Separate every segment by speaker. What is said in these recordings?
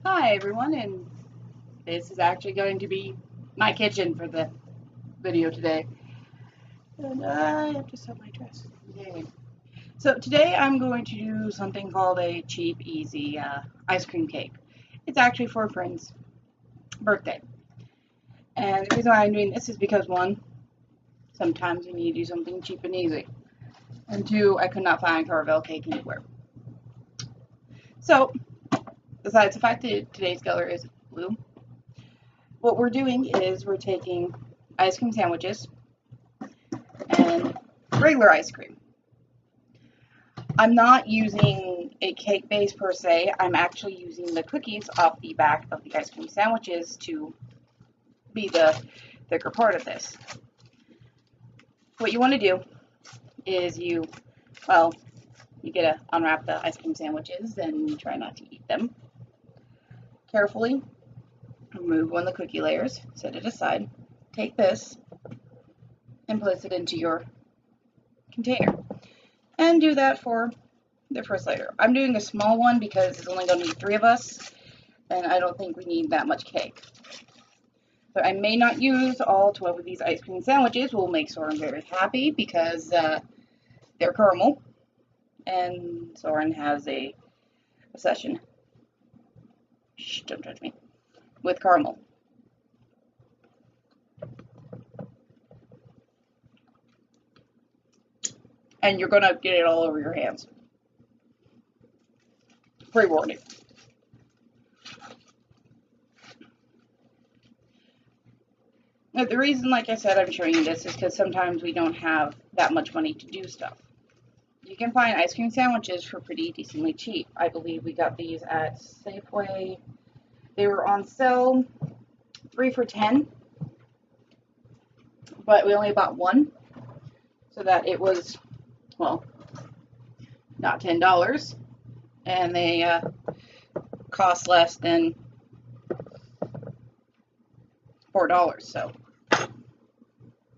Speaker 1: Hi everyone, and this is actually going to be my kitchen for the video today. And I have to set my dress. Yay. So today I'm going to do something called a cheap, easy ice cream cake. It's actually for a friend's birthday. And the reason why I'm doing this is because one, sometimes you need to do something cheap and easy. And two, I could not find caramel cake anywhere. So, besides the fact that today's color is blue, what we're doing is we're taking ice cream sandwiches and regular ice cream. I'm not using a cake base per se. I'm actually using the cookies off the back of the ice cream sandwiches to be the thicker part of this. What you want to do is you get to unwrap the ice cream sandwiches and you try not to eat them. Carefully remove one of the cookie layers, set it aside, take this and place it into your container. And do that for the first layer. I'm doing a small one because it's only going to be 3 of us, and I don't think we need that much cake. So I may not use all 12 of these ice cream sandwiches. Will make Soren very happy because they're caramel, and Soren has a obsession. Shh, don't touch me. With caramel. And you're gonna get it all over your hands. Pre-warning. Now, the reason, like I said, I'm showing you this is because sometimes we don't have that much money to do stuff. You can find ice cream sandwiches for pretty decently cheap. I believe we got these at Safeway. They were on sale 3 for $10, but we only bought one, so that it was, well, not $10, and they cost less than $4. So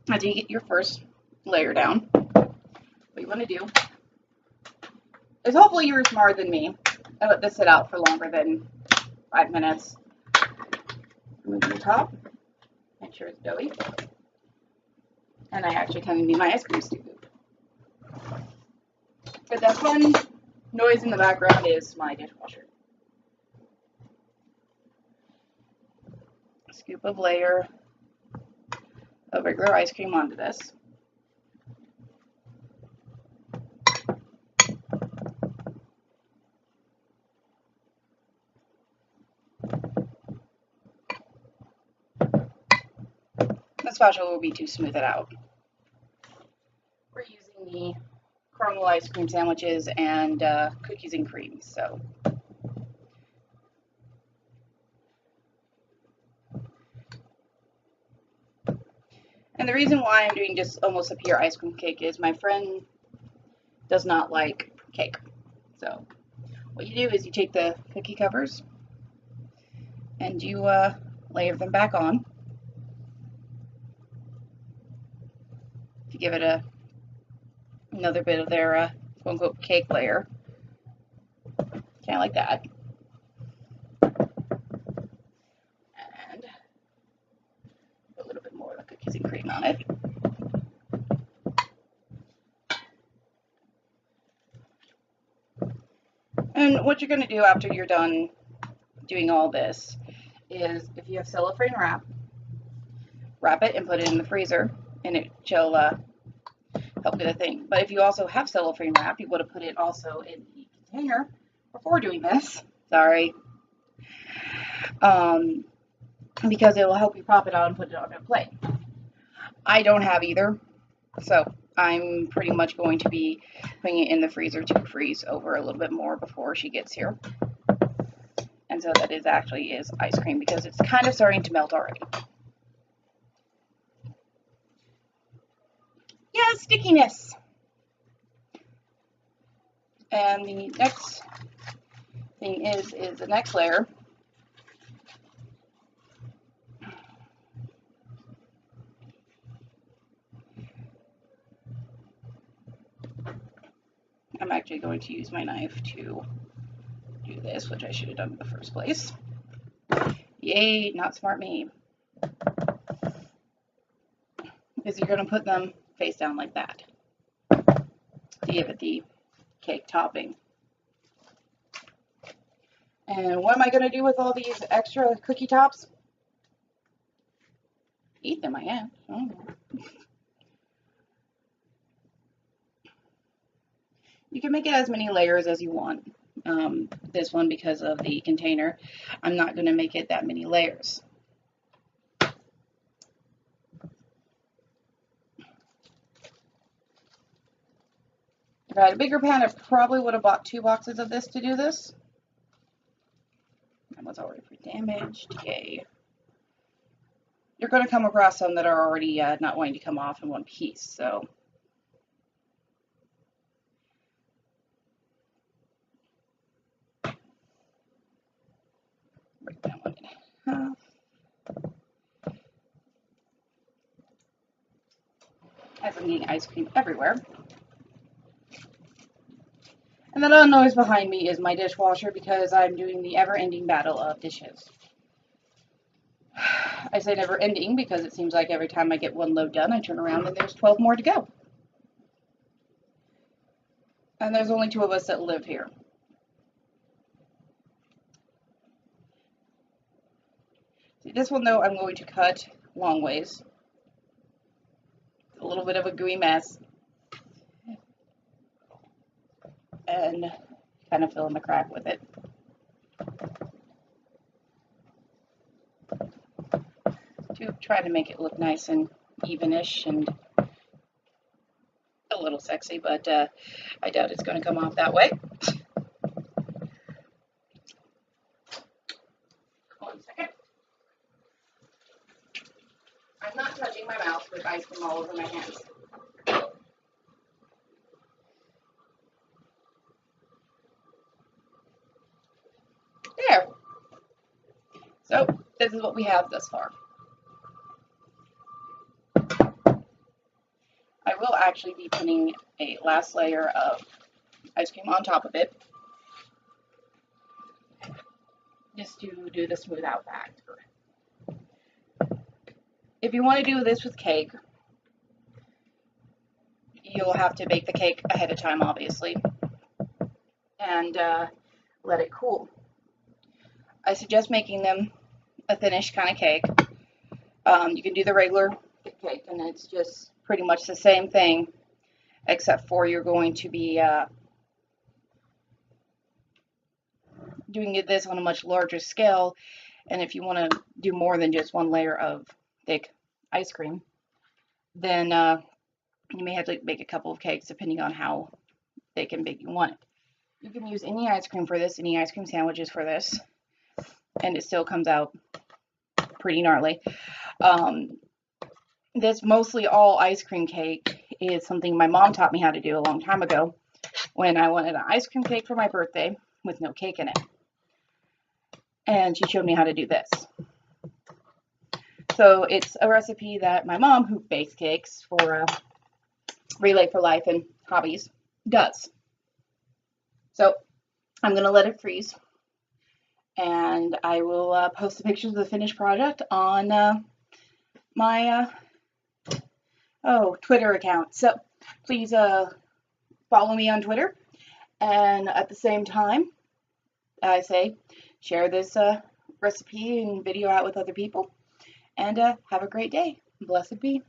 Speaker 1: after you get your first layer down, what you want to do is, hopefully you're smarter than me. I let this sit out for longer than 5 minutes. Remove the top, make sure it's doughy, and I actually kind of need my ice cream scoop. But that fun noise in the background is my dishwasher. A scoop of layer of regular ice cream onto this. The spatula will be too smooth it out. We're using the caramel ice cream sandwiches and cookies and cream, so and the reason why I'm doing just almost a pure ice cream cake is my friend does not like cake. So what you do is you take the cookie covers and you layer them back on. To give it another bit of their quote-unquote cake layer, kind of like that. And a little bit more of the cookies and cream on it. And what you're going to do after you're done doing all this is, if you have cellophane wrap it and put it in the freezer, and it will help with the thing. But if you also have cellophane wrap, you would have put it also in the container before doing this. Sorry. Because it will help you prop it out and put it on a plate. I don't have either, so I'm pretty much going to be putting it in the freezer to freeze over a little bit more before she gets here. And so that actually is ice cream, because it's kind of starting to melt already. Yeah, stickiness. And the next thing is the next layer. I'm actually going to use my knife to do this, which I should have done in the first place. Yay, not smart me. Because you're going to put them face down like that to give it the cake topping. And what am I going to do with all these extra cookie tops? Eat them, I guess. I don't know. You can make it as many layers as you want. This one, because of the container, I'm not going to make it that many layers. If I had a bigger pan, I probably would have bought 2 boxes of this to do this. That was already damaged. Yay. You're going to come across some that are already not wanting to come off in one piece, so. Break that one in half. As I'm getting ice cream everywhere. And the loud noise behind me is my dishwasher because I'm doing the ever-ending battle of dishes. I say never-ending because it seems like every time I get one load done, I turn around and there's 12 more to go. And there's only 2 of us that live here. See, this one, though, I'm going to cut long ways. A little bit of a gooey mess. And kind of fill in the crack with it. To try to make it look nice and evenish and a little sexy, but I doubt it's going to come off that way. 1 second. I'm not touching my mouth with ice cream all over my hands. There. So, this is what we have thus far. I will actually be putting a last layer of ice cream on top of it, just to do the smooth out factor. If you want to do this with cake, you'll have to bake the cake ahead of time, obviously, and let it cool. I suggest making them a thinnish kind of cake. You can do the regular cake, and it's just pretty much the same thing, except for you're going to be doing this on a much larger scale. And if you want to do more than just 1 layer of thick ice cream, then you may have to make a couple of cakes depending on how thick and big you want it. You can use any ice cream for this, any ice cream sandwiches for this, and it still comes out pretty gnarly. This mostly all ice cream cake is something my mom taught me how to do a long time ago when I wanted an ice cream cake for my birthday with no cake in it. And she showed me how to do this. So it's a recipe that my mom, who bakes cakes for Relay for Life and Hobbies, does. So I'm going to let it freeze. And I will post the pictures of the finished project on my Twitter account. So please follow me on Twitter. And at the same time, I say, share this recipe and video out with other people. And have a great day. Blessed be.